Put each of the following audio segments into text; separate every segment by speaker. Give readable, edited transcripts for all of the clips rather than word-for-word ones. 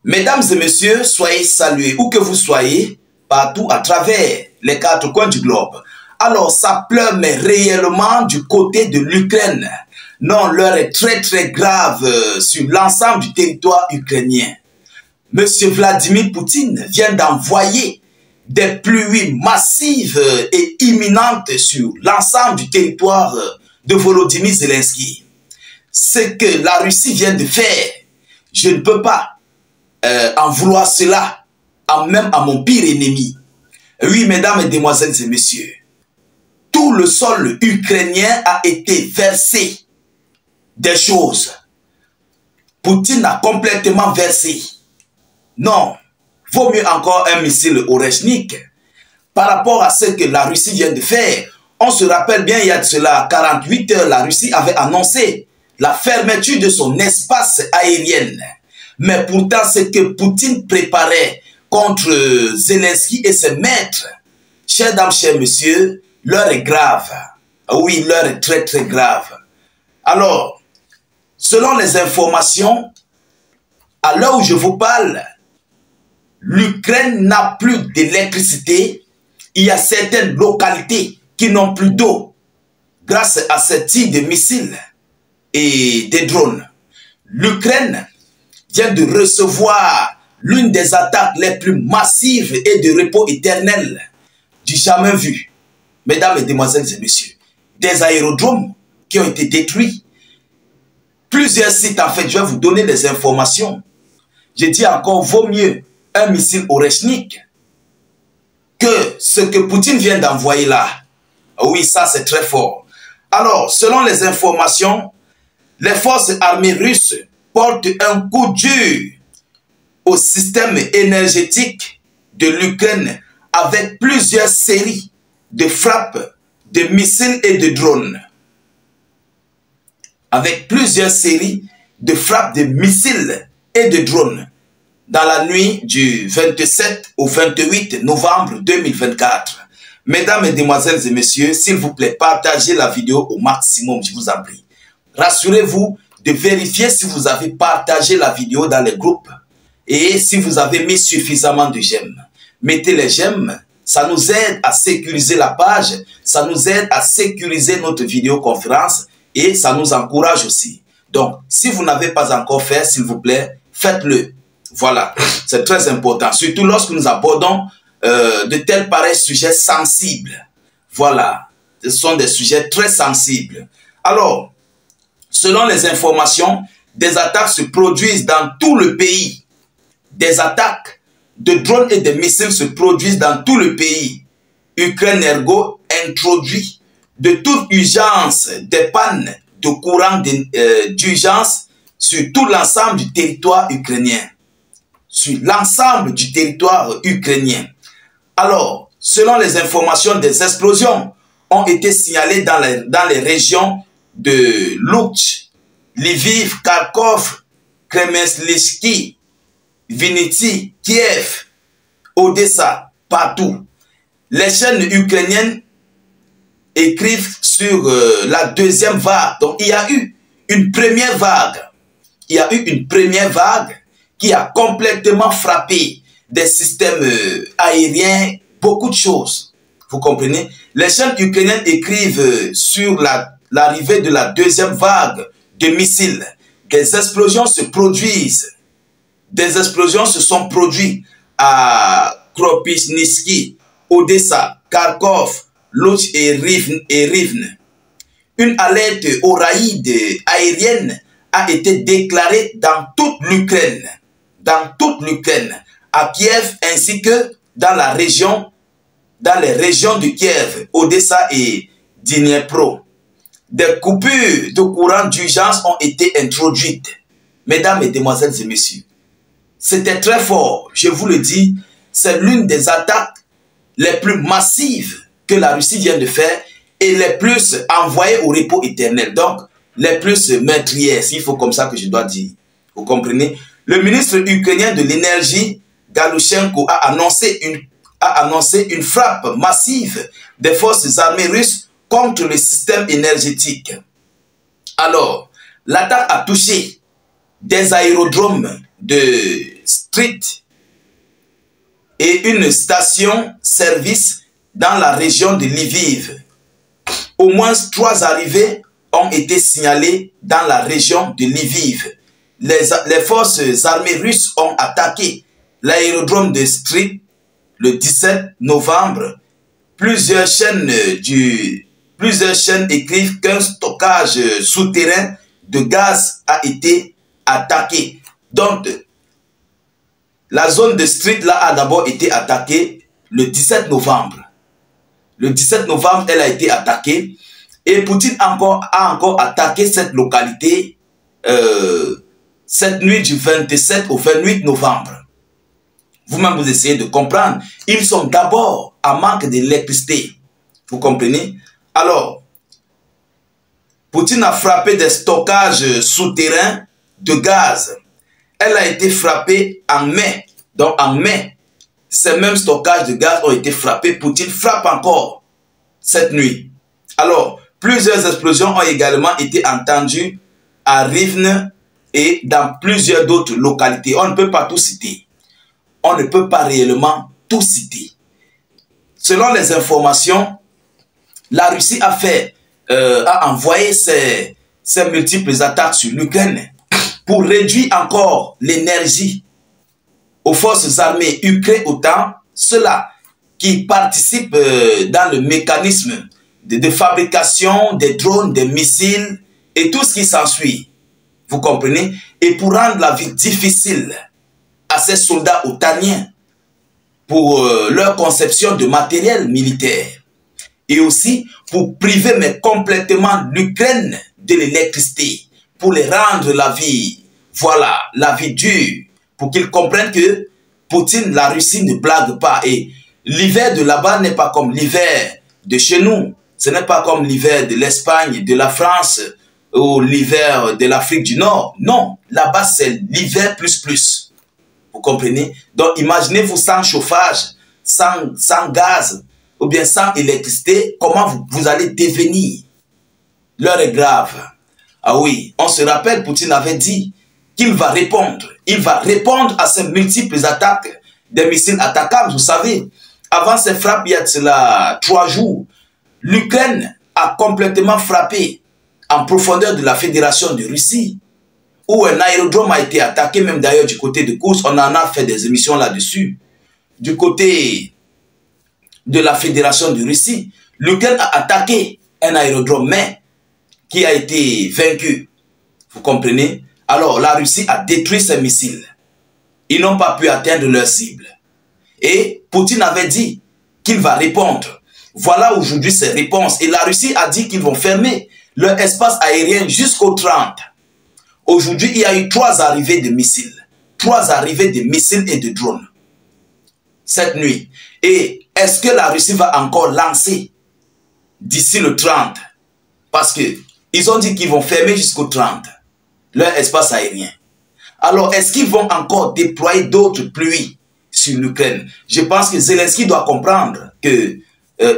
Speaker 1: Mesdames et messieurs, soyez salués où que vous soyez, partout à travers les quatre coins du globe. Alors, ça pleure, mais réellement du côté de l'Ukraine. Non, l'heure est très grave sur l'ensemble du territoire ukrainien. Monsieur Vladimir Poutine vient d'envoyer des pluies massives et imminentes sur l'ensemble du territoire de Volodymyr Zelensky. Ce que la Russie vient de faire, je ne peux pas en vouloir cela, même à mon pire ennemi. Oui, mesdames, mesdemoiselles et messieurs, tout le sol ukrainien a été versé des choses. Poutine a complètement versé. Non, vaut mieux encore un missile Oreshnik. Par rapport à ce que la Russie vient de faire, on se rappelle bien, il y a de cela 48 heures, la Russie avait annoncé la fermeture de son espace aérien. Mais pourtant, ce que Poutine préparait contre Zelensky et ses maîtres, chers dames, chers messieurs, l'heure est grave. Oui, l'heure est très grave. Alors, selon les informations, à l'heure où je vous parle, l'Ukraine n'a plus d'électricité. Il y a certaines localités qui n'ont plus d'eau grâce à ce type de missiles et des drones. L'Ukraine vient de recevoir l'une des attaques les plus massives et de repos éternel du jamais vu. Mesdames, mesdemoiselles et messieurs, des aérodromes qui ont été détruits. Plusieurs sites, en fait, je vais vous donner des informations. Je dis encore, vaut mieux un missile Oreshnik que ce que Poutine vient d'envoyer là. Oui, ça c'est très fort. Alors, selon les informations, les forces armées russes portent un coup dur au système énergétique de l'Ukraine avec plusieurs séries de frappes de missiles et de drones. Avec plusieurs séries de frappes de missiles et de drones dans la nuit du 27 au 28 novembre 2024. Mesdames, mesdemoiselles et messieurs, s'il vous plaît, partagez la vidéo au maximum, je vous en prie. Rassurez-vous de vérifier si vous avez partagé la vidéo dans les groupes et si vous avez mis suffisamment de j'aime. Mettez les j'aime, ça nous aide à sécuriser la page, ça nous aide à sécuriser notre vidéoconférence et ça nous encourage aussi. Donc, si vous n'avez pas encore fait, s'il vous plaît, faites-le. Voilà, c'est très important, surtout lorsque nous abordons de tels pareils sujets sensibles. Voilà, ce sont des sujets très sensibles. Alors, selon les informations, des attaques se produisent dans tout le pays. Des attaques de drones et de missiles se produisent dans tout le pays. Ukrenergo introduit de toute urgence des pannes de courant d'urgence sur tout l'ensemble du territoire ukrainien. Sur l'ensemble du territoire ukrainien. Alors, selon les informations, des explosions ont été signalées dans les régions de Lutsk, Lviv, Kharkov, Kremenchlyski, Vinnytsia, Kiev, Odessa, partout. Les chaînes ukrainiennes écrivent sur la deuxième vague. Donc, il y a eu une première vague. Il y a eu une première vague qui a complètement frappé des systèmes aériens, beaucoup de choses. Vous comprenez? Les chaînes ukrainiennes écrivent sur l'arrivée de la deuxième vague de missiles. Des explosions se produisent. Des explosions se sont produites à Kropyvnytski, Odessa, Kharkov, Lutsk et Rivne. Une alerte aux raïds aériennes a été déclarée dans toute l'Ukraine. Dans toute l'Ukraine, à Kiev ainsi que dans les régions de Kiev, Odessa et Dnipro. Des coupures de courant d'urgence ont été introduites. Mesdames, mesdemoiselles et messieurs, c'était très fort, je vous le dis, c'est l'une des attaques les plus massives que la Russie vient de faire et les plus envoyées au repos éternel. Donc, les plus meurtrières, s'il faut comme ça que je dois dire. Vous comprenez? Le ministre ukrainien de l'énergie, Galushenko, a annoncé une frappe massive des forces armées russes contre le système énergétique. Alors, l'attaque a touché des aérodromes de Street et une station-service dans la région de Lviv. Au moins 3 arrivées ont été signalées dans la région de Lviv. Les forces armées russes ont attaqué l'aérodrome de Street le 17 novembre. Plusieurs chaînes écrivent qu'un stockage souterrain de gaz a été attaqué. Donc, la zone de Street là a d'abord été attaquée le 17 novembre. Le 17 novembre, elle a été attaquée. Et Poutine a encore attaqué cette localité cette nuit du 27 au 28 novembre. Vous-même, vous essayez de comprendre. Ils sont d'abord en manque d'électricité. Vous comprenez? Alors, Poutine a frappé des stockages souterrains de gaz. Elle a été frappée en mai. Donc, en mai, ces mêmes stockages de gaz ont été frappés. Poutine frappe encore cette nuit. Alors, plusieurs explosions ont également été entendues à Rivne et dans plusieurs d'autres localités. On ne peut pas tout citer. On ne peut pas réellement tout citer. Selon les informations, la Russie a envoyé ses multiples attaques sur l'Ukraine pour réduire encore l'énergie aux forces armées ukrainiennes, autant ceux-là qui participent dans le mécanisme de fabrication des drones, des missiles et tout ce qui s'ensuit. Vous comprenez? Et pour rendre la vie difficile à ces soldats otaniens pour leur conception de matériel militaire. Et aussi pour priver mais complètement l'Ukraine de l'électricité, pour les rendre la vie, voilà, la vie dure, pour qu'ils comprennent que Poutine, la Russie ne blague pas. Et l'hiver de là-bas n'est pas comme l'hiver de chez nous. Ce n'est pas comme l'hiver de l'Espagne, de la France ou l'hiver de l'Afrique du Nord. Non, là-bas c'est l'hiver plus. Vous comprenez? Donc imaginez-vous sans chauffage, sans gaz ou bien sans électricité, comment vous allez devenir? L'heure est grave. Ah oui, on se rappelle, Poutine avait dit qu'il va répondre. Il va répondre à ces multiples attaques des missiles attaquables. Vous savez, avant ces frappes, il y a de cela 3 jours, l'Ukraine a complètement frappé en profondeur de la Fédération de Russie, où un aérodrome a été attaqué, même d'ailleurs du côté de Kursk. On en a fait des émissions là-dessus. Du côté de la Fédération de Russie, l'Ukraine a attaqué un aérodrome, mais qui a été vaincu. Vous comprenez? Alors, la Russie a détruit ses missiles. Ils n'ont pas pu atteindre leur cible. Et Poutine avait dit qu'il va répondre. Voilà aujourd'hui ses réponses. Et la Russie a dit qu'ils vont fermer leur espace aérien jusqu'au 30. Aujourd'hui, il y a eu 3 arrivées de missiles. 3 arrivées de missiles et de drones. Cette nuit. Et est-ce que la Russie va encore lancer d'ici le 30? Parce qu'ils ont dit qu'ils vont fermer jusqu'au 30 leur espace aérien. Alors, est-ce qu'ils vont encore déployer d'autres pluies sur l'Ukraine? Je pense que Zelensky doit comprendre que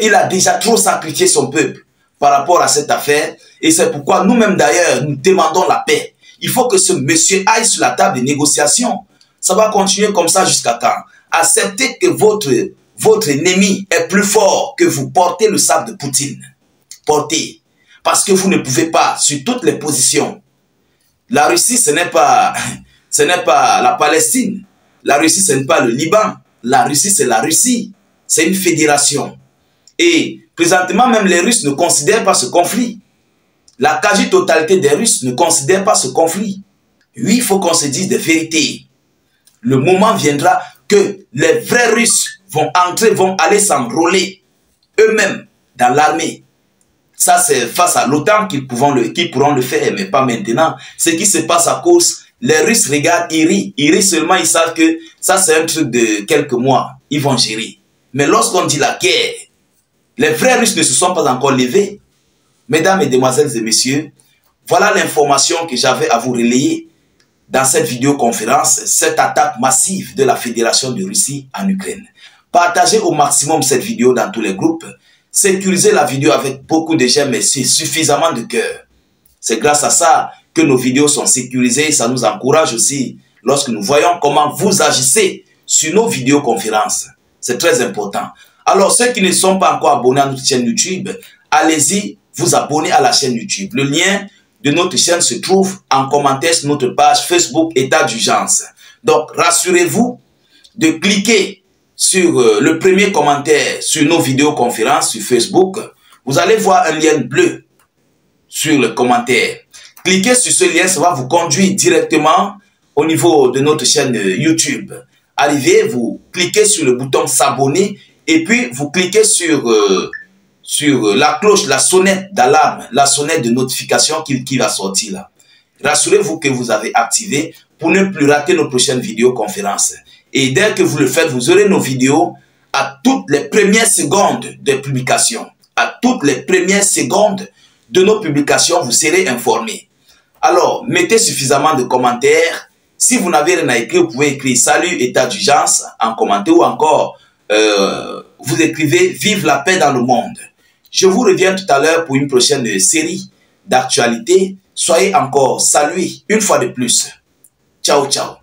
Speaker 1: il a déjà trop sacrifié son peuple par rapport à cette affaire. Et c'est pourquoi nous-mêmes d'ailleurs, nous demandons la paix. Il faut que ce monsieur aille sur la table de négociation. Ça va continuer comme ça jusqu'à quand? Acceptez que votre ennemi est plus fort que vous. Portez le sabre de Poutine. Portez. Parce que vous ne pouvez pas, sur toutes les positions. La Russie, ce n'est pas la Palestine. La Russie, ce n'est pas le Liban. La Russie, c'est la Russie. C'est une fédération. Et présentement, même les Russes ne considèrent pas ce conflit. La quasi-totalité des Russes ne considèrent pas ce conflit. Oui, il faut qu'on se dise des vérités. Le moment viendra que les vrais Russes vont entrer, vont aller s'enrôler eux-mêmes dans l'armée. Ça, c'est face à l'OTAN qu'ils pourront le faire, mais pas maintenant. Ce qui se passe à cause, les Russes regardent, ils rient. Ils rient seulement, ils savent que ça, c'est un truc de quelques mois. Ils vont gérer. Mais lorsqu'on dit la guerre, les vrais Russes ne se sont pas encore levés. Mesdames, Mesdemoiselles et Messieurs, voilà l'information que j'avais à vous relayer dans cette vidéoconférence, cette attaque massive de la Fédération de Russie en Ukraine. Partagez au maximum cette vidéo dans tous les groupes. Sécurisez la vidéo avec beaucoup de j'aime et suffisamment de cœur. C'est grâce à ça que nos vidéos sont sécurisées. Ça nous encourage aussi lorsque nous voyons comment vous agissez sur nos vidéoconférences. C'est très important. Alors, ceux qui ne sont pas encore abonnés à notre chaîne YouTube, allez-y, vous abonner à la chaîne YouTube. Le lien de notre chaîne se trouve en commentaire sur notre page Facebook État d'urgence. Donc, rassurez-vous de cliquer sur le premier commentaire sur nos vidéoconférences sur Facebook. Vous allez voir un lien bleu sur le commentaire. Cliquez sur ce lien, ça va vous conduire directement au niveau de notre chaîne YouTube. Arrivez, vous cliquez sur le bouton s'abonner et puis vous cliquez sur la cloche, la sonnette d'alarme, la sonnette de notification qui va sortir là. Rassurez-vous que vous avez activé pour ne plus rater nos prochaines vidéoconférences. Et dès que vous le faites, vous aurez nos vidéos à toutes les premières secondes des publications. À toutes les premières secondes de nos publications, vous serez informés. Alors, mettez suffisamment de commentaires. Si vous n'avez rien à écrire, vous pouvez écrire « Salut, état d'urgence » en commentaire ou encore vous écrivez « Vive la paix dans le monde ». Je vous reviens tout à l'heure pour une prochaine série d'actualités. Soyez encore salués une fois de plus. Ciao, ciao.